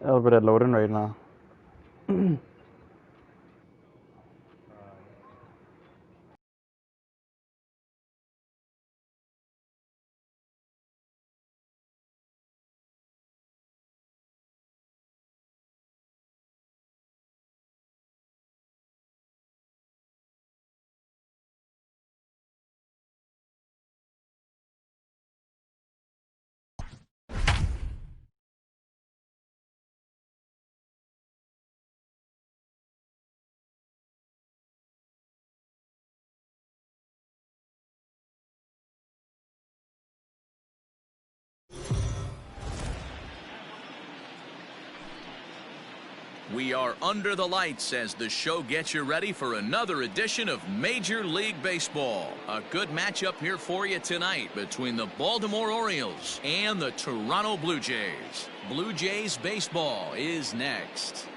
Albert loading right now. We are under the lights as the show gets you ready for another edition of Major League Baseball. A good matchup here for you tonight between the Baltimore Orioles and the Toronto Blue Jays. Blue Jays baseball is next.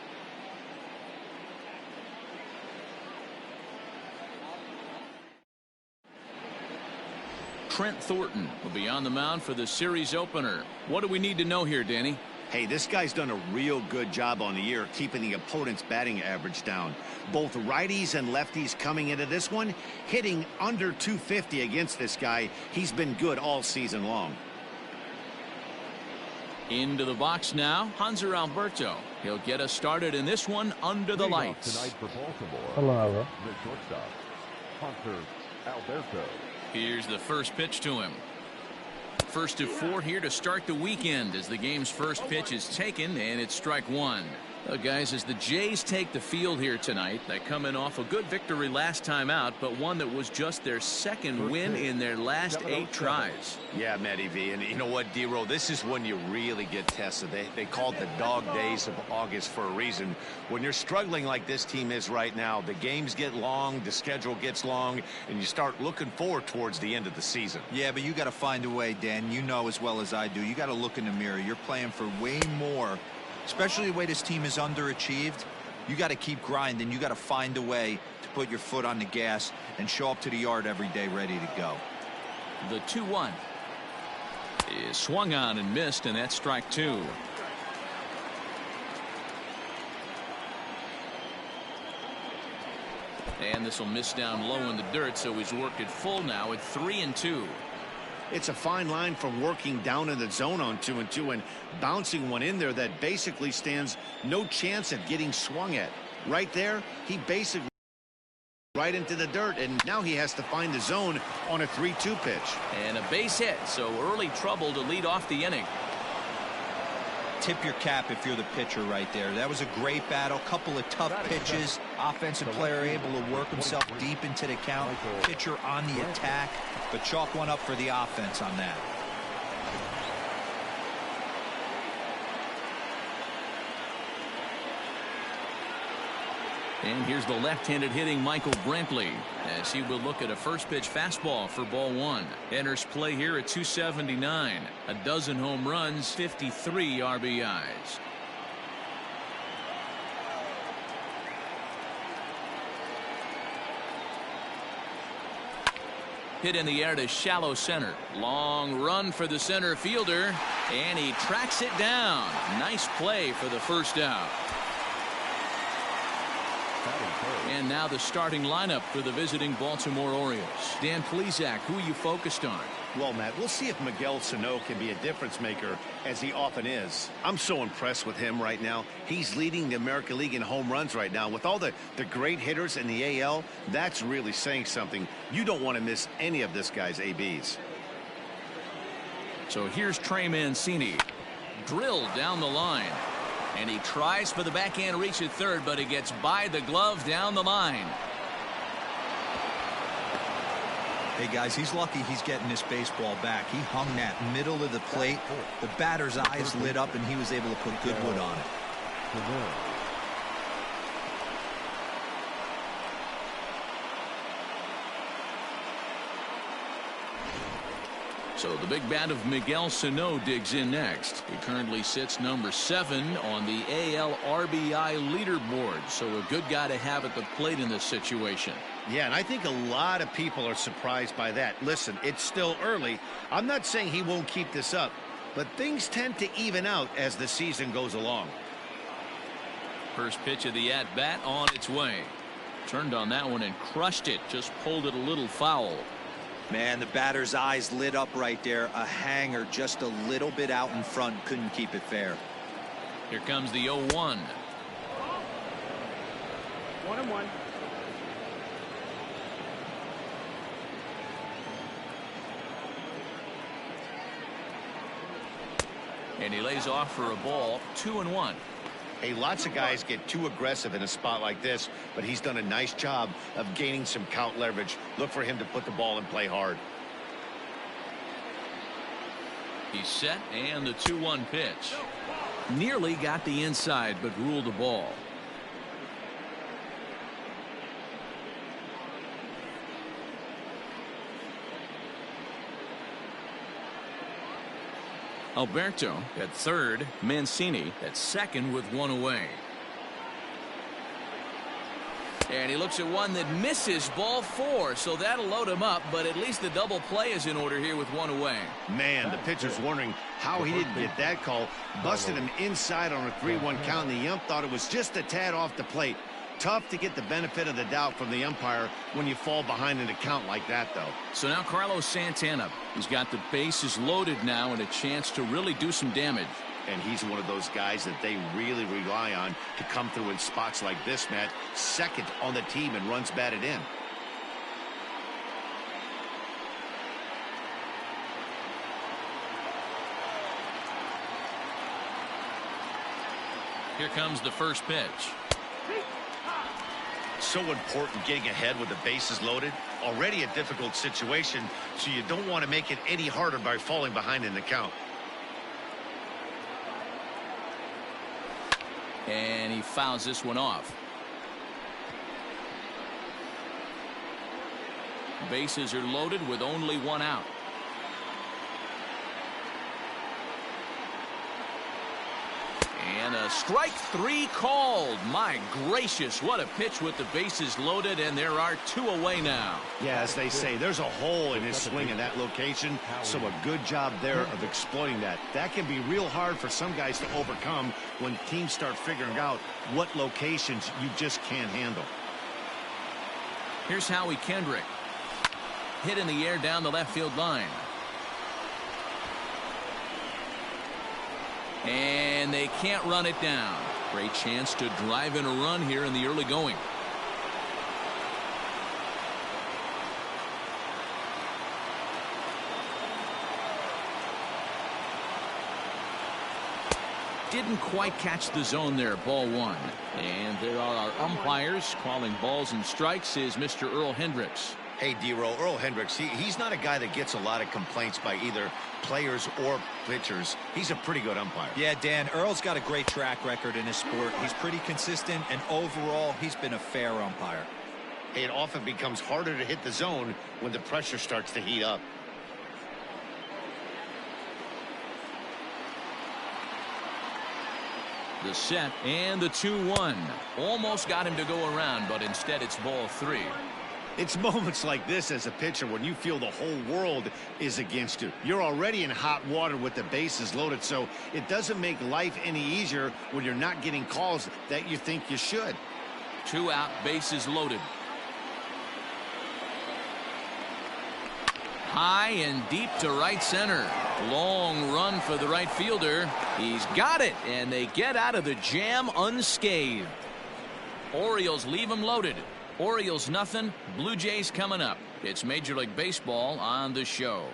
Trent Thornton will be on the mound for the series opener. What do we need to know here, Danny? Hey, this guy's done a real good job on the year keeping the opponent's batting average down. Both righties and lefties coming into this one, hitting under 250 against this guy. He's been good all season long. Into the box now, Hanser Alberto. He'll get us started in this one under the lights. Tonight for Baltimore. Hello. The shortstop, Hanser Alberto. Here's the first pitch to him. First to 4 here to start the weekend as the game's first pitch is taken, and it's strike one. Well, guys, as the Jays take the field here tonight, they come in off a good victory last time out, but one that was just their second win in their last 8 tries. Yeah, Matty V, and you know what, D-Roll, this is when you really get tested. They call it the dog days of August for a reason. When you're struggling like this team is right now, the games get long, the schedule gets long, and you start looking forward towards the end of the season. Yeah, but you got to find a way, Dan. You know as well as I do. You got to look in the mirror. You're playing for way more. Especially the way this team is underachieved, you got to keep grinding. You got to find a way to put your foot on the gas and show up to the yard every day ready to go. The 2-1 is swung on and missed, and that's strike 2. And this will miss down low in the dirt, so he's worked it full now at 3-2. It's a fine line from working down in the zone on 2-2 and bouncing one in there that basically stands no chance at getting swung at. Right there, he basically right into the dirt, and now he has to find the zone on a 3-2 pitch. And a base hit, so early trouble to lead off the inning. Tip your cap if you're the pitcher right there. That was a great battle. Couple of tough pitches. Offensive player able to work himself deep into the count. Pitcher on the attack, but chalk one up for the offense on that. And here's the left-handed hitting Michael Brantley as he will look at a first pitch fastball for ball 1. Enters play here at 279. A dozen home runs, 53 RBIs. Hit in the air to shallow center. Long run for the center fielder, and he tracks it down. Nice play for the first out. And now the starting lineup for the visiting Baltimore Orioles. Dan Plesac, who are you focused on? Well, Matt, we'll see if Miguel Sano can be a difference maker, as he often is. I'm so impressed with him right now. He's leading the American League in home runs right now. With all the great hitters in the AL, that's really saying something. You don't want to miss any of this guy's ABs. So here's Trey Mancini. Drilled down the line. And he tries for the backhand reach at third, but he gets by the glove down the line. Hey, guys, he's lucky he's getting this baseball back. He hung that middle of the plate. The batter's eyes lit up, and he was able to put good wood on it. So the big bat of Miguel Sano digs in next. He currently sits number 7 on the AL RBI leaderboard. So a good guy to have at the plate in this situation. Yeah, and I think a lot of people are surprised by that. Listen, it's still early. I'm not saying he won't keep this up, but things tend to even out as the season goes along. First pitch of the at-bat on its way. Turned on that one and crushed it. Just pulled it a little foul. Man, the batter's eyes lit up right there. A hanger just a little bit out in front. Couldn't keep it fair. Here comes the 0-1. 1-1. And he lays off for a ball. 2-1. Hey, lots of guys get too aggressive in a spot like this, but he's done a nice job of gaining some count leverage. Look for him to put the ball and play hard. He's set, and the 2-1 pitch. Nearly got the inside, but ruled the ball. Alberto at third, Mancini at second with one away. And he looks at one that misses, ball 4, so that'll load him up, but at least the double play is in order here with one away. Man, the pitcher's wondering how he didn't get that call. Busted him inside on a 3-1 count, and the ump thought it was just a tad off the plate. Tough to get the benefit of the doubt from the umpire when you fall behind in a count like that, though. So now Carlos Santana, he's got the bases loaded now and a chance to really do some damage. And he's one of those guys that they really rely on to come through in spots like this, Matt. Second on the team and runs batted in. Here comes the first pitch. So important getting ahead with the bases loaded. Already a difficult situation, so you don't want to make it any harder by falling behind in the count. And he fouls this one off. Bases are loaded with only one out. And a strike 3 called. My gracious, what a pitch with the bases loaded, and there are 2 away now. Yeah, as they say, there's a hole in his swing in that location, so a good job there of exploiting that. That can be real hard for some guys to overcome when teams start figuring out what locations you just can't handle. Here's Howie Kendrick. Hit in the air down the left field line. And they can't run it down. Great chance to drive in a run here in the early going. Didn't quite catch the zone there. Ball 1. And there are our umpires calling balls and strikes is Mr. Earl Hendricks. Hey, D-Roll, Earl Hendricks, he's not a guy that gets a lot of complaints by either players or pitchers. He's a pretty good umpire. Yeah, Dan, Earl's got a great track record in his sport. He's pretty consistent, and overall, he's been a fair umpire. It often becomes harder to hit the zone when the pressure starts to heat up. The set and the 2-1. Almost got him to go around, but instead it's ball 3. It's moments like this as a pitcher when you feel the whole world is against you. You're already in hot water with the bases loaded, so it doesn't make life any easier when you're not getting calls that you think you should. 2 out, bases loaded. High and deep to right center. Long run for the right fielder. He's got it, and they get out of the jam unscathed. Orioles leave him loaded. Orioles nothing, Blue Jays coming up. It's Major League Baseball on the show.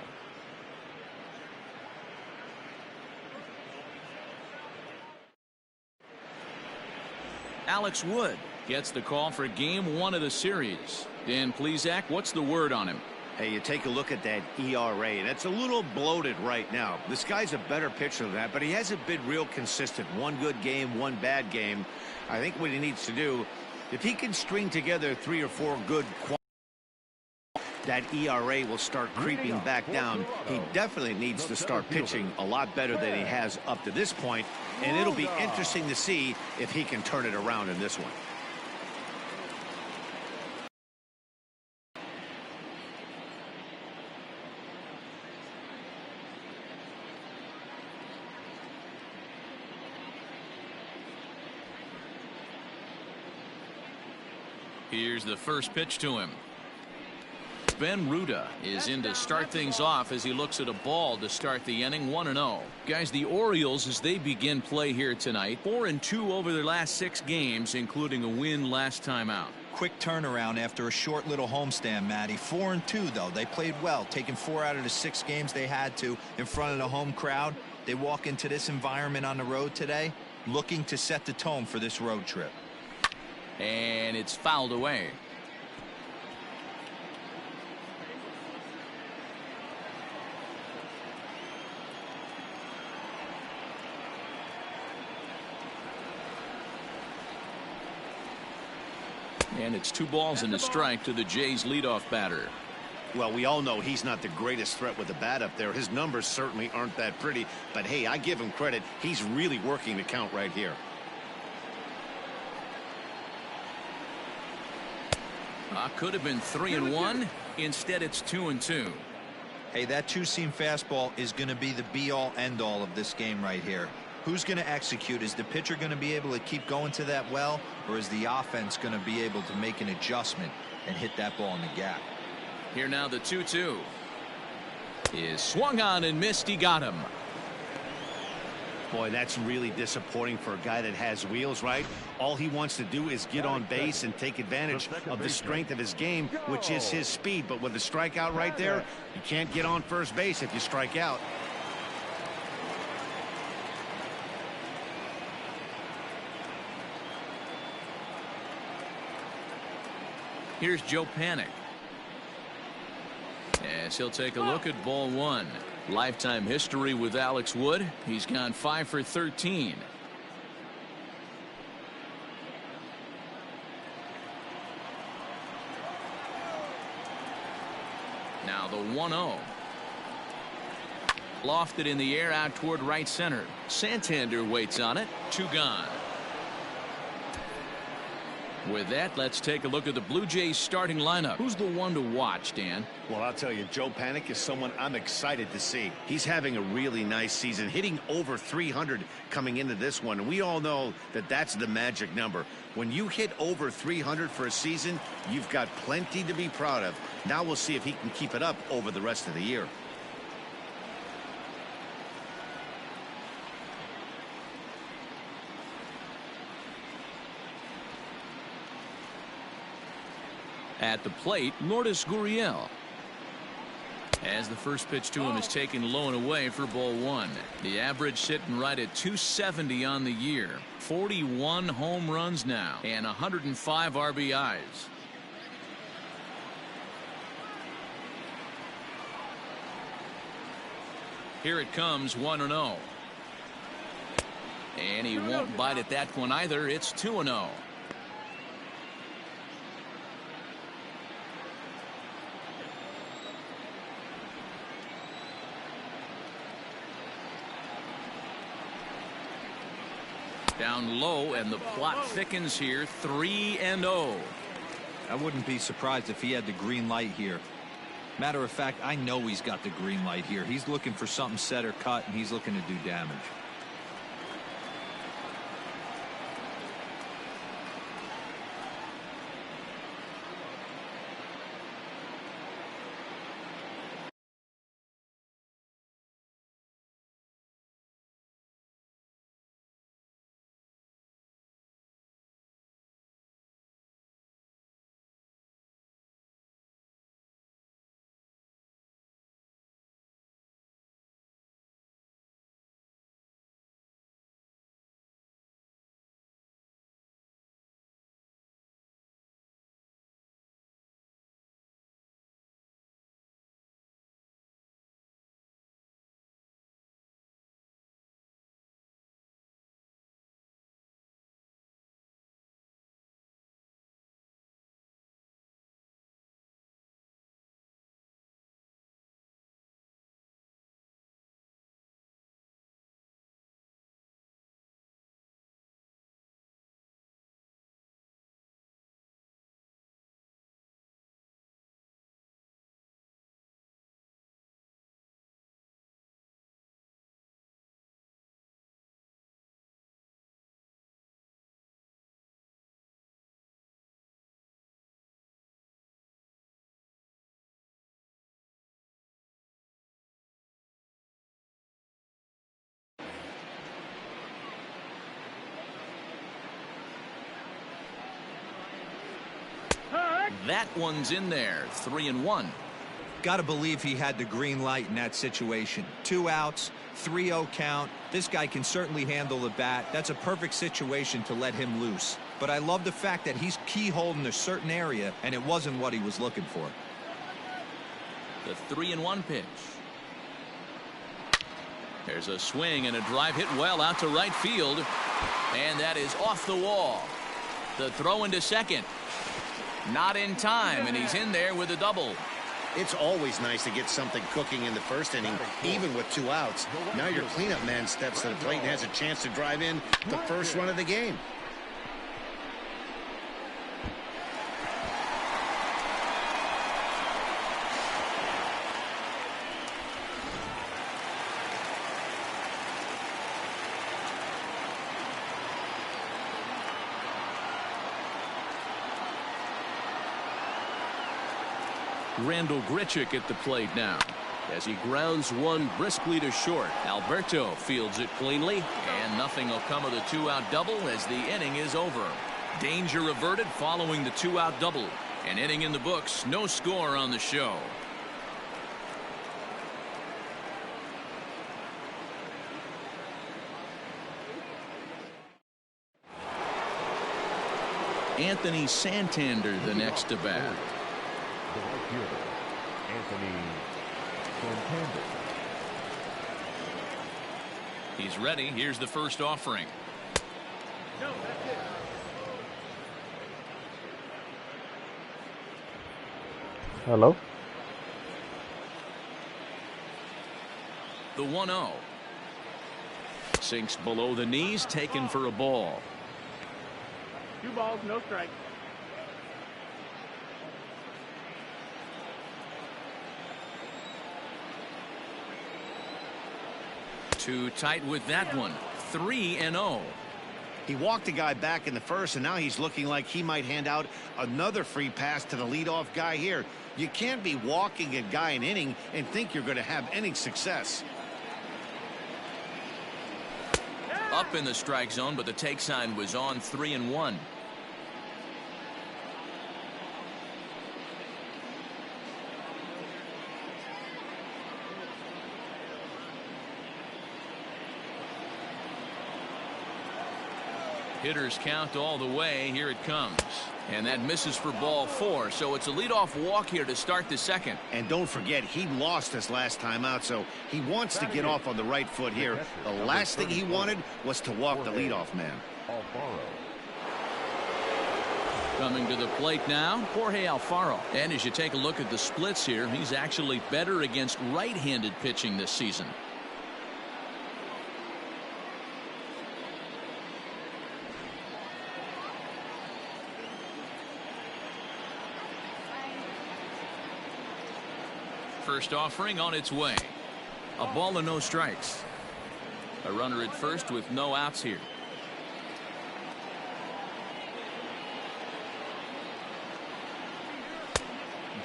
Alex Wood gets the call for game 1 of the series. Dan Plesac, what's the word on him? Hey, you take a look at that ERA, and it's a little bloated right now. This guy's a better pitcher than that, but he hasn't been real consistent. One good game, one bad game. I think what he needs to do, if he can string together 3 or 4 good that ERA will start creeping back down. He definitely needs to start pitching a lot better than he has up to this point, and it'll be interesting to see if he can turn it around in this one. Here's the first pitch to him. Ben Ruda is in to start things off as he looks at a ball to start the inning. 1-0. Guys, the Orioles, as they begin play here tonight, 4-2 over their last 6 games, including a win last time out. Quick turnaround after a short little homestand, Matty. 4-2, though. They played well, taking 4 out of the 6 games they had to in front of the home crowd. They walk into this environment on the road today looking to set the tone for this road trip. And it's fouled away. And it's 2 balls and a strike to the Jays leadoff batter. Well, we all know he's not the greatest threat with the bat up there. His numbers certainly aren't that pretty, but hey, I give him credit. He's really working the count right here. Could have been 3-1. Instead, it's 2-2. Hey, that 2-seam fastball is going to be the be-all, end-all of this game right here. Who's going to execute? Is the pitcher going to be able to keep going to that well, or is the offense going to be able to make an adjustment and hit that ball in the gap? Here now the 2-2 is swung on and missed. He got him. Boy, that's really disappointing for a guy that has wheels, right? All he wants to do is get on base and take advantage of the strength of his game, which is his speed. But with the strikeout right there, you can't get on first base if you strike out. Here's Joe Panic. As he'll take a look at ball 1. Lifetime history with Alex Wood. He's gone 5 for 13. Now the 1-0. Lofted in the air out toward right center. Santander waits on it. 2 gone. With that, let's take a look at the Blue Jays starting lineup. Who's the one to watch, Dan? Well, I'll tell you, Joe Panic is someone I'm excited to see. He's having a really nice season, hitting over 300 coming into this one. And we all know that that's the magic number. When you hit over 300 for a season, you've got plenty to be proud of. Now we'll see if he can keep it up over the rest of the year. At the plate, Lourdes Gurriel. As the first pitch to him is taken low and away for ball 1. The average sitting right at 270 on the year. 41 home runs now and 105 RBIs. Here it comes, 1-0. And he won't bite at that one either. It's 2-0. Down low, and the plot thickens here. 3-0. I wouldn't be surprised if he had the green light here. Matter of fact, I know he's got the green light here. He's looking for something set or cut, and he's looking to do damage. That one's in there. 3-1. Got to believe he had the green light in that situation. 2 outs, 3-0 count. This guy can certainly handle the bat. That's a perfect situation to let him loose. But I love the fact that he's keyholing a certain area, and it wasn't what he was looking for. The 3-1 pitch. There's a swing and a drive hit well out to right field. And that is off the wall. The throw into second. Not in time, and he's in there with a double. It's always nice to get something cooking in the first inning, even with 2 outs. Now your cleanup man steps to the plate and has a chance to drive in the first run of the game. Randall Grichuk at the plate now as he grounds one briskly to short. Alberto fields it cleanly, and nothing will come of the 2-out double as the inning is over. Danger averted following the 2-out double. An inning in the books, no score on the show. Anthony Santander the next to bat. The right fielder, Anthony Santander. He's ready. Here's the first offering. Hello? The 1-0. Sinks below the knees, taken for a ball. 2 balls, no strikes. Too tight with that one. 3-0. He walked a guy back in the first, and now he's looking like he might hand out another free pass to the leadoff guy here. You can't be walking a guy an inning and think you're going to have any success. Up in the strike zone, but the take sign was on. 3-1. Hitters count all the way. Here it comes. And that misses for ball 4. So it's a leadoff walk here to start the second. And don't forget, he lost his last time out, so he wants to get off on the right foot here. The last thing he wanted was to walk the leadoff man. Coming to the plate now, Jorge Alfaro. And as you take a look at the splits here, he's actually better against right-handed pitching this season. First offering on its way. A ball and no strikes. A runner at first with no outs here.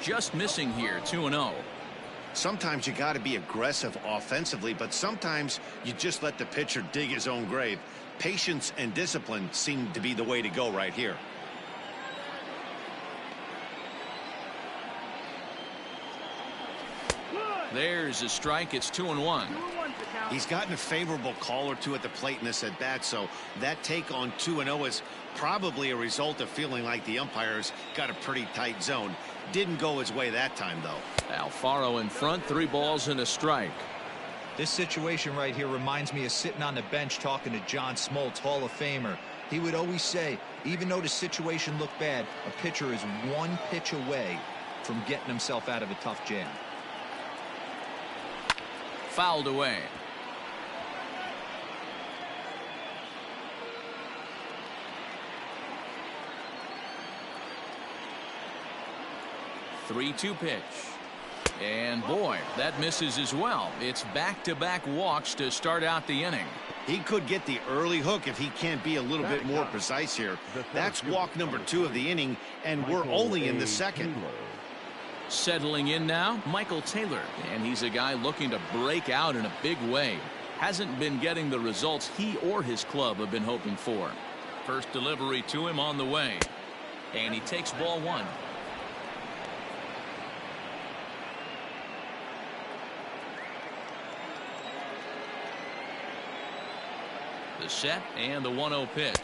Just missing here. 2-0. Sometimes you got to be aggressive offensively, but sometimes you just let the pitcher dig his own grave. Patience and discipline seem to be the way to go right here. There's a strike. It's 2-1. He's gotten a favorable call or two at the plate in this at bat, so that take on 2-0 is probably a result of feeling like the umpires got a pretty tight zone. Didn't go his way that time, though. Alfaro in front, 3 balls and a strike. This situation right here reminds me of sitting on the bench talking to John Smoltz, Hall of Famer. He would always say, even though the situation looked bad, a pitcher is 1 pitch away from getting himself out of a tough jam. Fouled away. Three-two pitch. And boy, that misses as well. It's back-to-back walks to start out the inning. He could get the early hook if he can't be a little bit more precise here. That's walk number 2 of the inning, and we're only in the second. Settling in now, Michael Taylor, and he's a guy looking to break out in a big way. Hasn't been getting the results he or his club have been hoping for. First delivery to him on the way, and he takes ball 1. The set and the 1-0 pitch.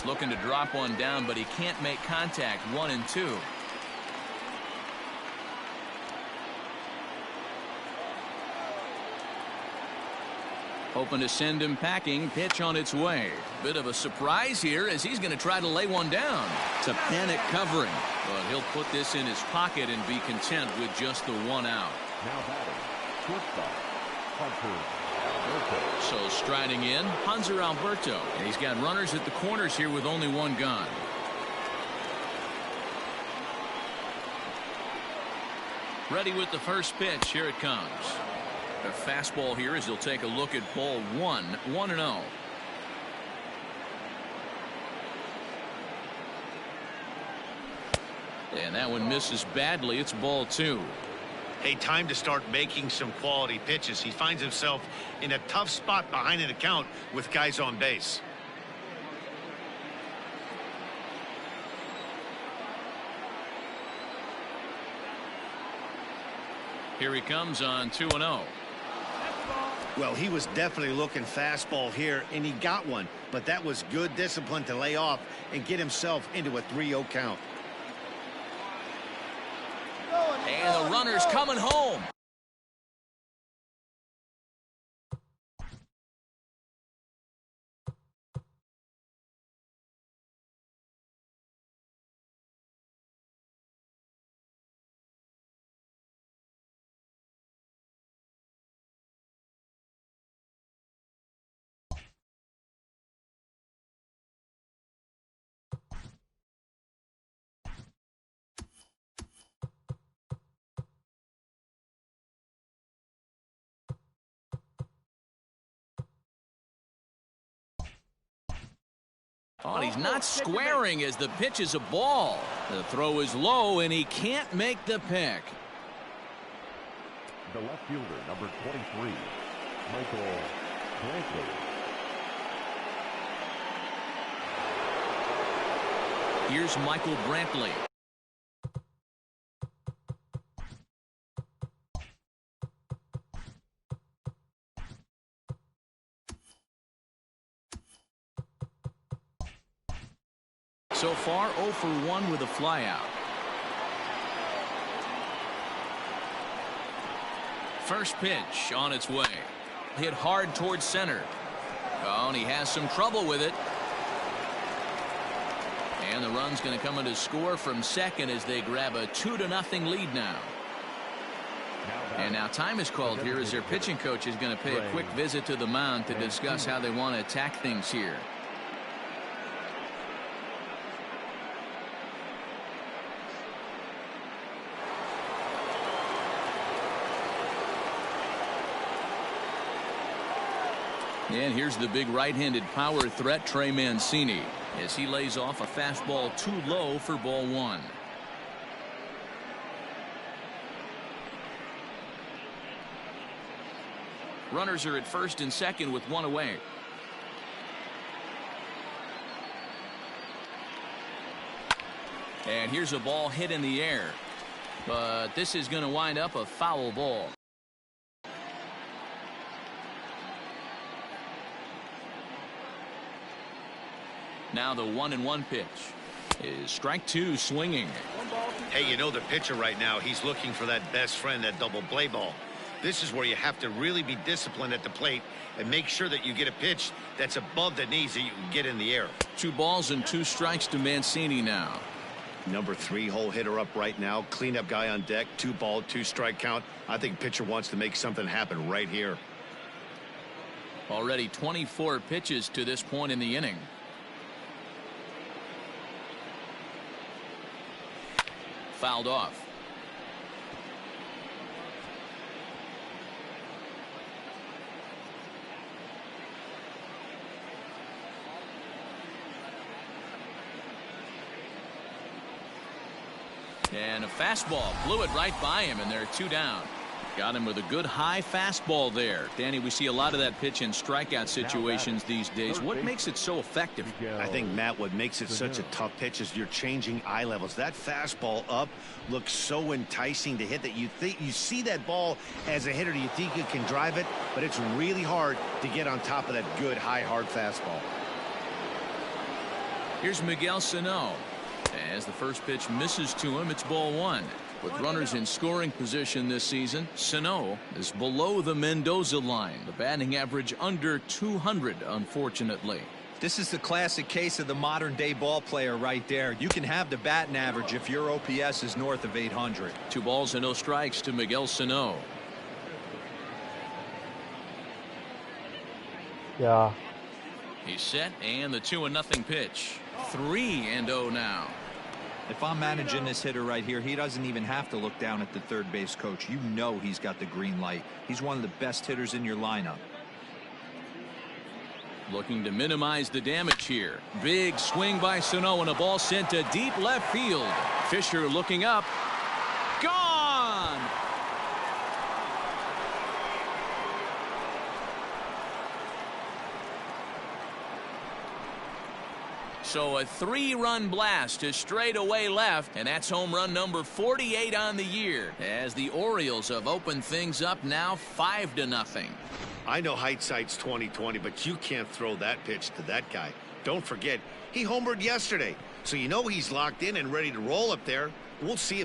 Looking to drop one down, but he can't make contact. 1-2. Hoping to send him packing. Pitch on its way. Bit of a surprise here as he's going to try to lay one down. It's a panic covering, but he'll put this in his pocket and be content with just the 1 out. Now batting, shortstop, Hunter Alberto. So striding in, Hunter Alberto. And he's got runners at the corners here with only 1 gone. Ready with the first pitch. Here it comes. A fastball here as he'll take a look at ball 1. 1-0. And that one misses badly. It's ball 2. Hey, time to start making some quality pitches. He finds himself in a tough spot behind an account with guys on base. Here he comes on 2-0. Well, he was definitely looking fastball here, and he got one. But that was good discipline to lay off and get himself into a 3-0 count. And the runner's coming home. Oh, and he's not squaring as the pitch is a ball. The throw is low, and he can't make the pick. The left fielder, number 23, Michael Brantley. Here's Michael Brantley. So far, 0 for 1 with a flyout. First pitch on its way. Hit hard towards center. Oh, and he has some trouble with it. And the run's going to come in to score from second as they grab a 2-0 lead now. And now time is called here as their pitching coach is going to pay a quick visit to the mound to discuss how they want to attack things here. And here's the big right-handed power threat, Trey Mancini, as he lays off a fastball too low for ball 1. Runners are at first and second with 1 away. And here's a ball hit in the air, but this is going to wind up a foul ball. Now the 1-1 pitch is strike 2 swinging. Hey, you know the pitcher right now, he's looking for that best friend, that double play ball. This is where you have to really be disciplined at the plate and make sure that you get a pitch that's above the knees that you can get in the air. 2 balls and 2 strikes to Mancini now. Number 3 hole hitter up right now. Cleanup guy on deck. 2 ball, 2 strike count. I think pitcher wants to make something happen right here. Already 24 pitches to this point in the inning. Fouled off. And a fastball blew it right by him, and they're 2 down. Got him with a good high fastball there. Danny, we see a lot of that pitch in strikeout situations these days. What makes it so effective? I think, Matt, what makes it such a tough pitch is you're changing eye levels. That fastball up looks so enticing to hit that you see that ball as a hitter, you think you can drive it, but it's really hard to get on top of that good high hard fastball. Here's Miguel Sano. As the first pitch misses to him, it's ball one. With runners in scoring position this season, Sano is below the Mendoza line. The batting average under 200, unfortunately. This is the classic case of the modern day ball player right there. You can have the batting average if your OPS is north of 800. 2 balls and no strikes to Miguel Sano. Yeah. He's set, and the 2-0 pitch. 3-0 now. If I'm managing this hitter right here, he doesn't even have to look down at the third base coach. You know he's got the green light. He's one of the best hitters in your lineup. Looking to minimize the damage here. Big swing by Sano and a ball sent to deep left field. Fisher looking up. Gone! So a 3-run blast to straightaway left, and that's home run number 48 on the year, as the Orioles have opened things up now 5-0. I know hindsight's 20/20, but you can't throw that pitch to that guy. Don't forget, he homered yesterday, so you know he's locked in and ready to roll up there. We'll see if